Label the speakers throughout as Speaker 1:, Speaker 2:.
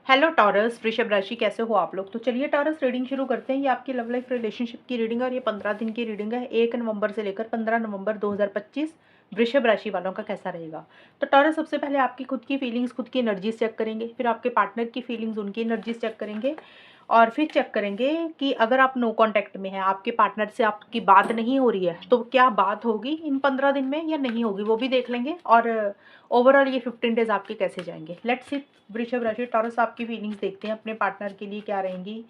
Speaker 1: Hello taurus, वृषभ राशि, कैसे हो आप लोग। तो चलिए टॉरस, रीडिंग शुरू करते हैं। ये आपकी लव लाइफ रिलेशनशिप की रीडिंग है और ये 15 दिन की रीडिंग है। 1 नवंबर से लेकर 15 नवंबर 2025 वृषभ राशि वालों का कैसा रहेगा। तो टॉरस, सबसे पहले आपकी खुद की फीलिंग्स, खुद की एनर्जीज चेक करेंगे, फिर आपके पार्टनर की फीलिंग्स, उनकी एनर्जीज चेक करेंगे और फिर चेक करेंगे कि अगर आप नो कांटेक्ट में हैं, आपके पार्टनर से आपकी बात नहीं हो रही है, तो क्या बात होगी इन 15 दिन में या नहीं होगी, वो भी देख लेंगे। और ओवरऑल ये 15 डेज आपके कैसे जाएंगे। लेट्स सी वृषभ राशि टॉरस, आपकी फीलिंग्स देखते हैं अपने पार्टनर के लिए क्या रहेंगी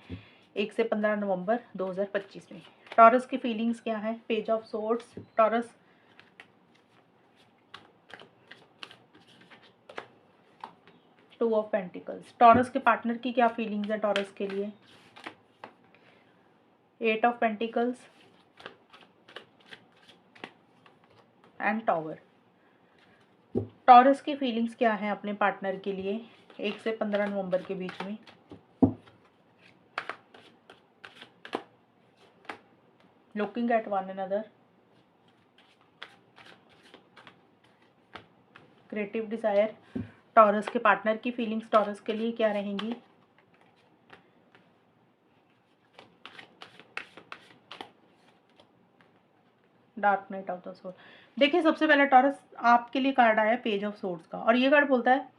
Speaker 1: 1 से 15 नवंबर 2025 में। टॉरस की फीलिंग्स क्या है। Page of swords, taurus, two of pentacles. Taurus के पार्टनर की क्या फीलिंग्स है टॉरस के लिए। 8 of pentacles and tower. Taurus की फीलिंग्स क्या है अपने पार्टनर के लिए 1 से 15 नवंबर के बीच में। Looking at one another, creative desire. Taurus के पार्टनर की फीलिंग्स टॉरस के लिए क्या रहेंगी। Dark night of the soul. देखिए, सबसे पहले टॉरस आपके लिए कार्ड आया पेज ऑफ सोर्ड्स का, और ये कार्ड बोलता है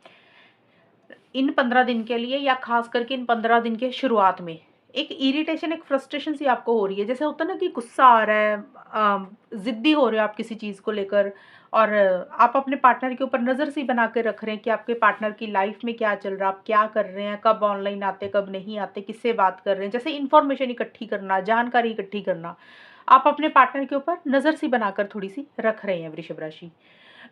Speaker 1: इन 15 दिन के लिए, या खास करके इन 15 दिन के शुरुआत में एक इरिटेशन, एक फ्रस्ट्रेशन सी आपको हो रही है। जैसे होता है ना कि गुस्सा आ रहा है, जिद्दी हो रहे हो आप किसी चीज़ को लेकर, और आप अपने पार्टनर के ऊपर नज़र सी बना के रख रहे हैं कि आपके पार्टनर की लाइफ में क्या चल रहा है, आप क्या कर रहे हैं, कब ऑनलाइन आते, कब नहीं आते, किससे बात कर रहे हैं। जैसे इन्फॉर्मेशन इकट्ठी करना, जानकारी इकट्ठी करना, आप अपने पार्टनर के ऊपर नज़र सी बनाकर थोड़ी सी रख रहे हैं वृषभ राशि।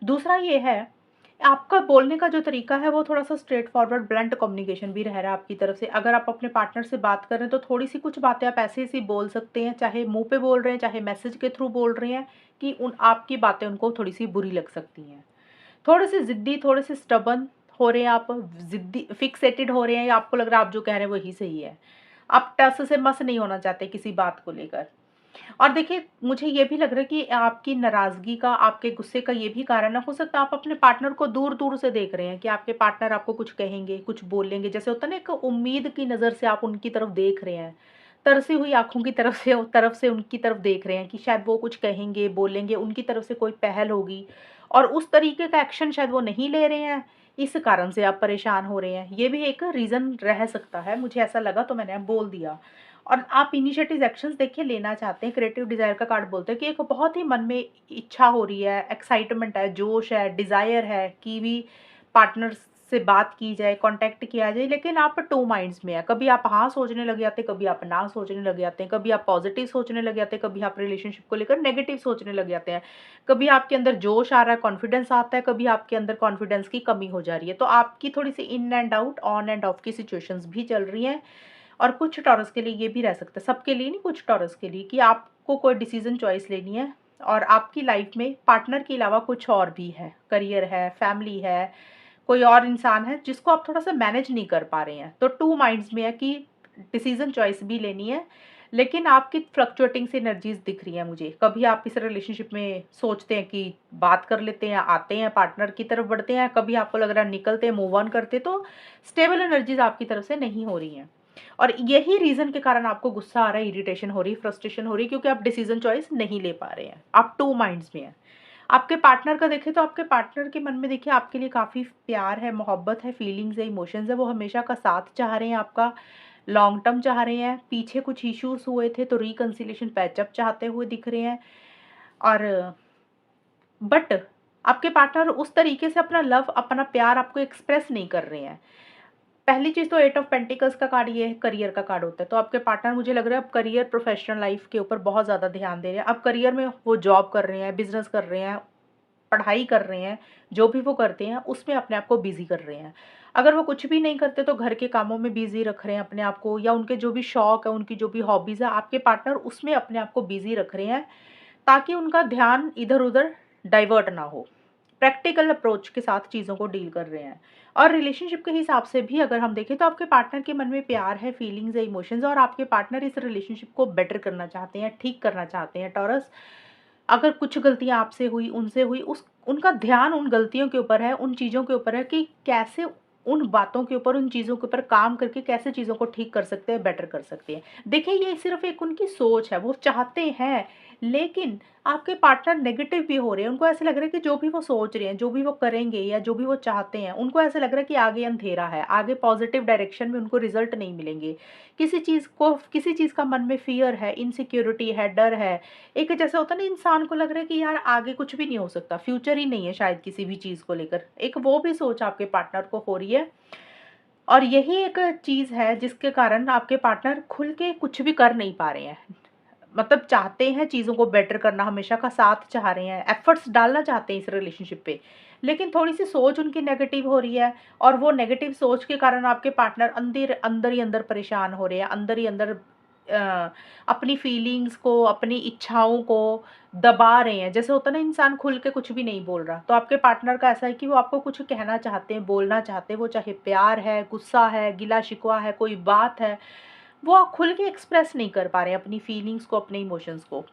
Speaker 1: दूसरा ये है, आपका बोलने का जो तरीका है वो थोड़ा सा स्ट्रेट फॉरवर्ड ब्लंट कम्युनिकेशन भी रह रहा है आपकी तरफ से। अगर आप अपने पार्टनर से बात कर रहे हैं तो थोड़ी सी कुछ बातें आप ऐसे ऐसी बोल सकते हैं, चाहे मुंह पे बोल रहे हैं, चाहे मैसेज के थ्रू बोल रहे हैं, कि उन आपकी बातें उनको थोड़ी सी बुरी लग सकती हैं। थोड़े से ज़िद्दी, थोड़े से स्टबर्न हो रहे हैं आप, ज़िद्दी फिक्सेटेड हो रहे हैं, या आपको लग रहा है आप जो कह रहे हैं वही सही है। आप टस से मस नहीं होना चाहते किसी बात को लेकर। और देखिए, मुझे ये भी लग रहा है कि आपकी नाराज़गी का, आपके गुस्से का ये भी कारण है, हो सकता है आप अपने पार्टनर को दूर-दूर से देख रहे हैं कि आपके पार्टनर आपको कुछ कहेंगे, कुछ बोलेंगे। जैसे होता है ना, एक उम्मीद की नज़र से आप उनकी तरफ देख रहे हैं, तरसी हुई आँखों की तरफ से उनकी तरफ देख रहे हैं कि शायद वो कुछ कहेंगे, बोलेंगे, उनकी तरफ से कोई पहल होगी, और उस तरीके का एक्शन शायद वो नहीं ले रहे हैं, इस कारण से आप परेशान हो रहे हैं। ये भी एक रीज़न रह सकता है, मुझे ऐसा लगा तो मैंने बोल दिया। और आप इनिशिएटिव एक्शंस देखिए लेना चाहते हैं। क्रिएटिव डिज़ायर का कार्ड बोलता है कि एक बहुत ही मन में इच्छा हो रही है, एक्साइटमेंट है, जोश है, डिज़ायर है कि भी पार्टनर से बात की जाए, कॉन्टैक्ट किया जाए, लेकिन आप टू माइंड्स में हैं। कभी आप हाँ सोचने लग जाते हैं, कभी आप ना सोचने लग जाते हैं, कभी आप पॉजिटिव सोचने लग जाते हैं, कभी आप रिलेशनशिप को लेकर नेगेटिव सोचने लग जाते हैं। कभी आपके अंदर जोश आ रहा है, कॉन्फिडेंस आता है, कभी आपके अंदर कॉन्फिडेंस की कमी हो जा रही है। तो आपकी थोड़ी सी in and out, on and off की सिचुएशंस भी चल रही हैं। और कुछ टॉरस के लिए ये भी रह सकता है, सबके लिए नहीं, कुछ टॉरस के लिए, कि आपको कोई डिसीजन चॉइस लेनी है और आपकी लाइफ में पार्टनर के अलावा कुछ और भी है, करियर है, फैमिली है, कोई और इंसान है जिसको आप थोड़ा सा मैनेज नहीं कर पा रहे हैं। तो टू माइंड्स में है कि डिसीजन चॉइस भी लेनी है, लेकिन आपकी फ्लक्चुएटिंग सी एनर्जीज दिख रही हैं मुझे। कभी आप इस रिलेशनशिप में सोचते हैं कि बात कर लेते हैं, आते हैं, पार्टनर की तरफ बढ़ते हैं, कभी आपको लग रहा है निकलते हैं, मूव ऑन करते, तो स्टेबल एनर्जीज आपकी तरफ से नहीं हो रही हैं। और यही रीज़न के कारण आपको गुस्सा आ रहा है, इरिटेशन हो रही है, फ्रस्ट्रेशन हो रही है, क्योंकि आप डिसीजन चॉइस नहीं ले पा रहे हैं, आप टू माइंड्स में हैं। आपके पार्टनर का देखें तो आपके पार्टनर के मन में देखिए आपके लिए काफ़ी प्यार है, मोहब्बत है, फीलिंग्स है, इमोशंस है। वो हमेशा का साथ चाह रहे हैं, आपका लॉन्ग टर्म चाह रहे हैं। पीछे कुछ इश्यूज हुए थे तो रिकंसिलिएशन, पैचअप चाहते हुए दिख रहे हैं। और बट आपके पार्टनर उस तरीके से अपना लव, अपना प्यार आपको एक्सप्रेस नहीं कर रहे हैं। पहली चीज़ तो 8 ऑफ पेंटिकल्स का कार्ड ये है, करियर का कार्ड होता है। तो आपके पार्टनर, मुझे लग रहा है, अब करियर, प्रोफेशनल लाइफ के ऊपर बहुत ज़्यादा ध्यान दे रहे हैं। अब करियर में वो जॉब कर रहे हैं, बिजनेस कर रहे हैं, पढ़ाई कर रहे हैं, जो भी वो करते हैं उसमें अपने आप को बिजी कर रहे हैं। अगर वो कुछ भी नहीं करते तो घर के कामों में बिजी रख रहे हैं अपने आप को, या उनके जो भी शौक है, उनकी जो भी हॉबीज़ है, आपके पार्टनर उसमें अपने आप को बिजी रख रहे हैं, ताकि उनका ध्यान इधर उधर डाइवर्ट ना हो। प्रैक्टिकल अप्रोच के साथ चीज़ों को डील कर रहे हैं। और रिलेशनशिप के हिसाब से भी अगर हम देखें तो आपके पार्टनर के मन में प्यार है, फीलिंग्स है, इमोशंस है, और आपके पार्टनर इस रिलेशनशिप को बेटर करना चाहते हैं, ठीक करना चाहते हैं। टॉरस, अगर कुछ गलतियाँ आपसे हुई, उनसे हुई, उस उनका ध्यान उन गलतियों के ऊपर है, उन चीज़ों के ऊपर है कि कैसे उन बातों के ऊपर, उन चीज़ों के ऊपर काम करके कैसे चीज़ों को ठीक कर सकते हैं, बेटर कर सकते हैं। देखिए ये सिर्फ़ एक उनकी सोच है, वो चाहते हैं, लेकिन आपके पार्टनर नेगेटिव भी हो रहे हैं। उनको ऐसा लग रहा है कि जो भी वो सोच रहे हैं, जो भी वो करेंगे या जो भी वो चाहते हैं, उनको ऐसा लग रहा है कि आगे अंधेरा है, आगे पॉज़िटिव डायरेक्शन में उनको रिज़ल्ट नहीं मिलेंगे। किसी चीज़ का मन में फ़ियर है, इनसिक्योरिटी है, डर है। एक जैसे होता है ना, इंसान को लग रहा है कि यार आगे कुछ भी नहीं हो सकता, फ्यूचर ही नहीं है शायद किसी भी चीज़ को लेकर। एक वो भी सोच आपके पार्टनर को हो रही है, और यही एक चीज़ है जिसके कारण आपके पार्टनर खुल के कुछ भी कर नहीं पा रहे हैं। मतलब चाहते हैं चीज़ों को बेटर करना, हमेशा का साथ चाह रहे हैं, एफर्ट्स डालना चाहते हैं इस रिलेशनशिप पे, लेकिन थोड़ी-सी सोच उनकी नेगेटिव हो रही है, और वो नेगेटिव सोच के कारण आपके पार्टनर अंदर ही अंदर परेशान हो रहे हैं, अंदर ही अंदर अपनी फीलिंग्स को, अपनी इच्छाओं को दबा रहे हैं। जैसे होता है ना, इंसान खुल के कुछ भी नहीं बोल रहा, तो आपके पार्टनर का ऐसा है कि वो आपको कुछ कहना चाहते हैं, बोलना चाहते हैं, वो चाहे प्यार है, गुस्सा है, गिला-शिकवा है, कोई बात है, वो आप खुल के एक्सप्रेस नहीं कर पा रहे हैं अपनी फीलिंग्स को, अपने इमोशंस को,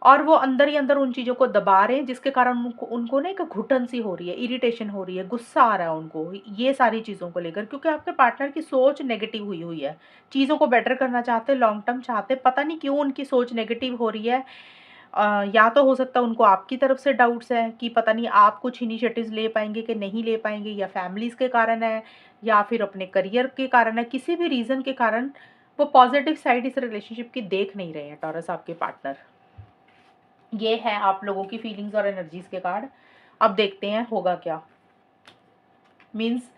Speaker 1: और वो अंदर ही अंदर उन चीज़ों को दबा रहे हैं, जिसके कारण उनको उनको ना एक घुटन सी हो रही है, इरिटेशन हो रही है, गुस्सा आ रहा है उनको, ये सारी चीज़ों को लेकर, क्योंकि आपके पार्टनर की सोच नेगेटिव हुई हुई है। चीज़ों को बेटर करना चाहते हैं, लॉन्ग टर्म चाहते हैं, पता नहीं क्यों उनकी सोच नेगेटिव हो रही है। या तो हो सकता है उनको आपकी तरफ से डाउट्स हैं कि पता नहीं आप कुछ इनिशिएटिव्स ले पाएँगे कि नहीं ले पाएँगे, या फैमिलीज़ के कारण है, या फिर अपने करियर के कारण है, किसी भी रीज़न के कारण वो पॉज़िटिव साइड इस रिलेशनशिप की देख नहीं रहे हैं टॉरस आपके पार्टनर। ये है आप लोगों की फीलिंग्स और एनर्जीज़ के कार्ड। अब देखते हैं होगा क्या? मीन्स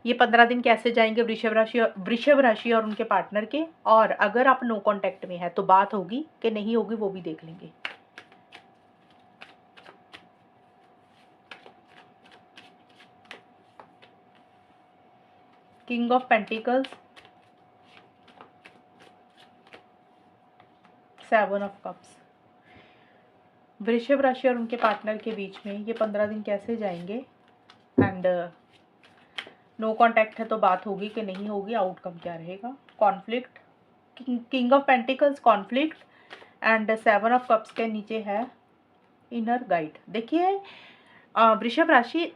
Speaker 1: ये 15 दिन कैसे जाएँगे वृषभ राशि और उनके पार्टनर के, और अगर आप नो कॉन्टैक्ट में हैं तो बात होगी कि नहीं होगी, वो भी देख लेंगे। King of pentacles, 7 of cups. वृषभ राशि और उनके पार्टनर के बीच में ये 15 दिन कैसे जाएंगे, एंड नो कॉन्टैक्ट है तो बात होगी कि नहीं होगी, आउटकम क्या रहेगा। Conflict, king of pentacles, conflict, and 7 of cups के नीचे है इनर गाइड। देखिए वृषभ राशि,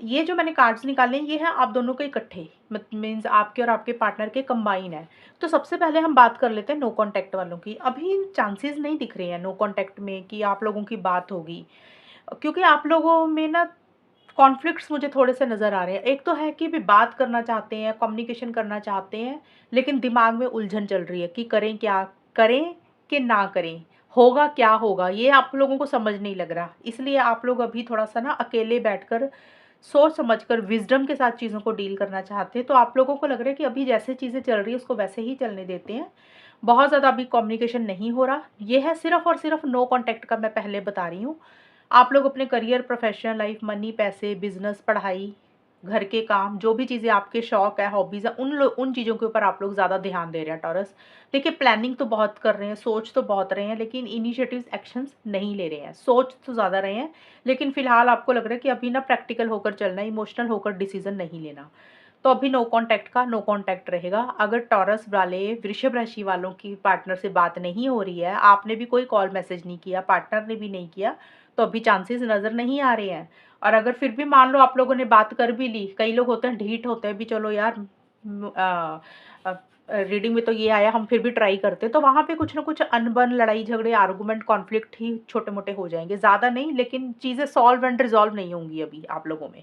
Speaker 1: ये जो मैंने कार्ड्स निकाले ये हैं आप दोनों के इकट्ठे, मीन्स आपके और आपके पार्टनर के कंबाइन है। तो सबसे पहले हम बात कर लेते हैं नो कॉन्टैक्ट वालों की। अभी चांसेस नहीं दिख रहे हैं नो कॉन्टैक्ट में कि आप लोगों की बात होगी, क्योंकि आप लोगों में ना कॉन्फ्लिक्ट्स मुझे थोड़े से नज़र आ रहे हैं। एक तो है कि भी बात करना चाहते हैं, कम्युनिकेशन करना चाहते हैं, लेकिन दिमाग में उलझन चल रही है कि करें क्या, करें कि ना करें, होगा क्या होगा, ये आप लोगों को समझ नहीं लग रहा। इसलिए आप लोग अभी थोड़ा-सा ना अकेले बैठकर सोच समझकर विज़डम के साथ चीज़ों को डील करना चाहते हैं। तो आप लोगों को लग रहा है कि अभी जैसे चीज़ें चल रही है उसको वैसे ही चलने देते हैं। बहुत ज़्यादा अभी कम्युनिकेशन नहीं हो रहा। ये है सिर्फ़ और सिर्फ़ नो कॉन्टैक्ट का, मैं पहले बता रही हूँ। आप लोग अपने करियर, प्रोफ़ेशनल लाइफ़, मनी, पैसे, बिज़नेस, पढ़ाई, घर के काम, जो भी चीज़ें आपके शौक है, हॉबीज़ हैं, उन चीज़ों के ऊपर आप लोग ज़्यादा ध्यान दे रहे हैं टॉरस। देखिए प्लानिंग तो बहुत कर रहे हैं, सोच तो बहुत रहे हैं, लेकिन इनिशिएटिव्स, एक्शंस नहीं ले रहे हैं। सोच तो ज़्यादा रहे हैं, लेकिन फ़िलहाल आपको लग रहा है कि अभी ना प्रैक्टिकल होकर चलना है, इमोशनल होकर डिसीज़न नहीं लेना। तो अभी नो कॉन्टैक्ट का नो कॉन्टैक्ट रहेगा। अगर टॉरस वाले वृषभ राशि वालों की पार्टनर से बात नहीं हो रही है, आपने भी कोई कॉल मैसेज नहीं किया, पार्टनर ने भी नहीं किया, तो अभी चांसेस नज़र नहीं आ रहे हैं। और अगर फिर भी मान लो आप लोगों ने बात कर भी ली, कई लोग होते हैं ढीठ होते हैं भी, चलो यार रीडिंग में तो ये आया, हम फिर भी ट्राई करते हैं, तो वहाँ पे कुछ ना कुछ अनबन, लड़ाई झगड़े, आर्गुमेंट, कॉन्फ्लिक्ट ही छोटे मोटे हो जाएंगे, ज़्यादा नहीं, लेकिन चीज़ें सॉल्व एंड रिजॉल्व नहीं होंगी अभी आप लोगों में।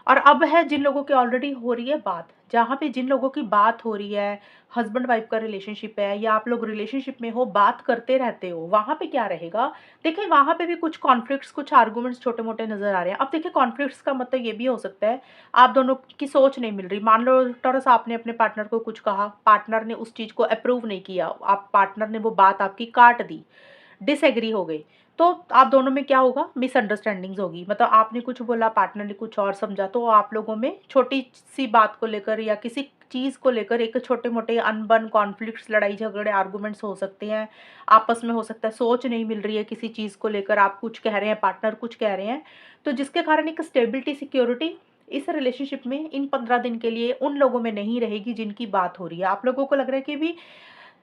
Speaker 1: और अब है जिन लोगों की ऑलरेडी हो रही है बात, जहाँ पे जिन लोगों की बात हो रही है, हस्बैंड वाइफ का रिलेशनशिप है, या आप लोग रिलेशनशिप में हो, बात करते रहते हो, वहाँ पे क्या रहेगा? देखिए वहाँ पे भी कुछ कॉन्फ्लिक्ट्स, कुछ आर्गुमेंट्स छोटे-मोटे नज़र आ रहे हैं। अब देखिए कॉन्फ्लिक्ट्स का मतलब ये भी हो सकता है, आप दोनों की सोच नहीं मिल रही। मान लो टॉरस आपने अपने पार्टनर को कुछ कहा, पार्टनर ने उस चीज़ को अप्रूव नहीं किया, आप पार्टनर ने वो बात आपकी काट दी, डिसएग्री हो गए। तो आप दोनों में क्या होगा? मिसअंडरस्टैंडिंग्स होगी। मतलब आपने कुछ बोला, पार्टनर ने कुछ और समझा, तो आप लोगों में छोटी-सी बात को लेकर या किसी चीज़ को लेकर एक छोटे-मोटे अनबन, कॉन्फ्लिक्ट्स, लड़ाई-झगड़े, आर्गुमेंट्स हो सकते हैं। आपस में हो सकता है सोच नहीं मिल रही है किसी चीज़ को लेकर, आप कुछ कह रहे हैं, पार्टनर कुछ कह रहे हैं। तो जिसके कारण एक स्टेबिलिटी, सिक्योरिटी इस रिलेशनशिप में इन 15 दिन के लिए उन लोगों में नहीं रहेगी जिनकी बात हो रही है। आप लोगों को लग रहा है कि भी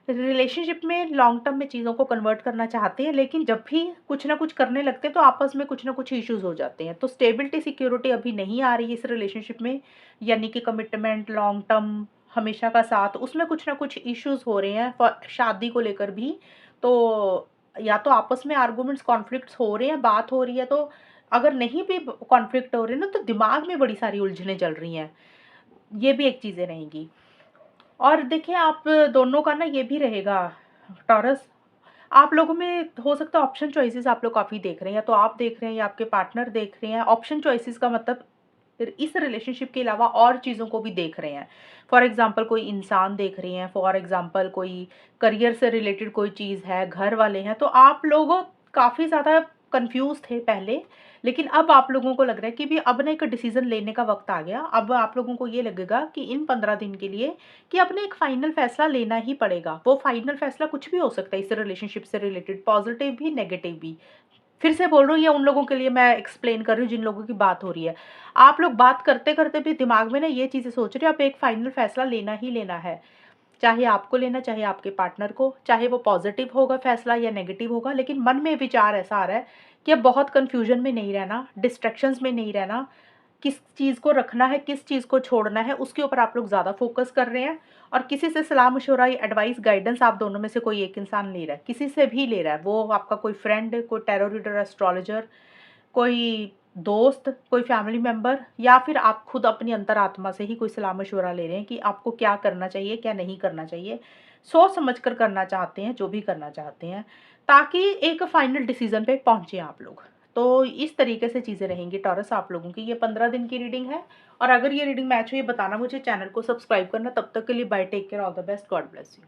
Speaker 1: रिलेशनशिप में लॉन्ग टर्म में चीज़ों को कन्वर्ट करना चाहते हैं, लेकिन जब भी कुछ ना कुछ करने लगते हैं तो आपस में कुछ ना कुछ इश्यूज़ हो जाते हैं। तो स्टेबिलिटी, सिक्योरिटी अभी नहीं आ रही है इस रिलेशनशिप में, यानी कि कमिटमेंट, लॉन्ग टर्म, हमेशा का साथ, उसमें कुछ ना कुछ इश्यूज़ हो रहे हैं शादी को लेकर भी। तो या तो आपस में आर्गुमेंट्स, कॉन्फ्लिक्ट्स हो रहे हैं, बात हो रही है, तो अगर नहीं भी कॉन्फ्लिक्ट हो रहे हैं ना, तो दिमाग में बड़ी सारी उलझनें चल रही हैं। ये भी एक चीज़ें रहेंगी। और देखिए, आप दोनों का ना ये भी रहेगा टॉरस, आप लोगों में हो सकता है ऑप्शन चॉइसेस आप लोग काफ़ी देख रहे हैं, या तो आप देख रहे हैं या आपके पार्टनर देख रहे हैं। ऑप्शन चॉइसेस का मतलब इस रिलेशनशिप के अलावा और चीज़ों को भी देख रहे हैं। फॉर एग्ज़ाम्पल कोई इंसान देख रहे हैं, फॉर एग्ज़ाम्पल कोई करियर से रिलेटेड कोई चीज़ है, घर वाले हैं। तो आप लोग काफ़ी ज़्यादा कन्फ्यूज़ थे पहले, लेकिन अब आप लोगों को लग रहा है कि भी अब ना एक डिसीज़न लेने का वक़्त आ गया। अब आप लोगों को ये लगेगा कि इन 15 दिन के लिए कि अपने एक फाइनल फैसला लेना ही पड़ेगा। वो फाइनल फैसला कुछ भी हो सकता है इस रिलेशनशिप से रिलेटेड, पॉजिटिव भी, नेगेटिव भी। फिर से बोल रही हूँ, ये उन लोगों के लिए मैं एक्सप्लेन कर रही हूँ जिन लोगों की बात हो रही है। आप लोग बात करते-करते भी दिमाग में ना ये चीज़ें सोच रहे हो, अब एक फाइनल फैसला लेना ही लेना है। चाहे आपको लेना, चाहे आपके पार्टनर को, चाहे वो पॉजिटिव होगा फैसला या नेगेटिव होगा, लेकिन मन में विचार ऐसा आ रहा है कि अब बहुत कन्फ्यूजन में नहीं रहना, डिस्ट्रैक्शंस में नहीं रहना, किस चीज़ को रखना है, किस चीज़ को छोड़ना है, उसके ऊपर आप लोग ज़्यादा फ़ोकस कर रहे हैं। और किसी से सलाह-मशवरा या एडवाइस, गाइडेंस आप दोनों में से कोई एक इंसान ले रहा है, किसी से भी ले रहा है। वो आपका कोई फ्रेंड, कोई टैरो रीडर, एस्ट्रोलॉजर, कोई दोस्त, कोई फैमिली मेंबर, या फिर आप खुद अपनी अंतरात्मा से ही कोई सलाह-मशवरा ले रहे हैं कि आपको क्या करना चाहिए, क्या नहीं करना चाहिए। सोच समझ कर करना चाहते हैं, जो भी करना चाहते हैं, ताकि एक फाइनल डिसीज़न पे पहुँचे आप लोग। तो इस तरीके से चीज़ें रहेंगी टॉरस आप लोगों की। ये 15 दिन की रीडिंग है, और अगर ये रीडिंग मैच हुई बताना मुझे, चैनल को सब्सक्राइब करना। तब तक के लिए bye, take care, all the best, God bless you.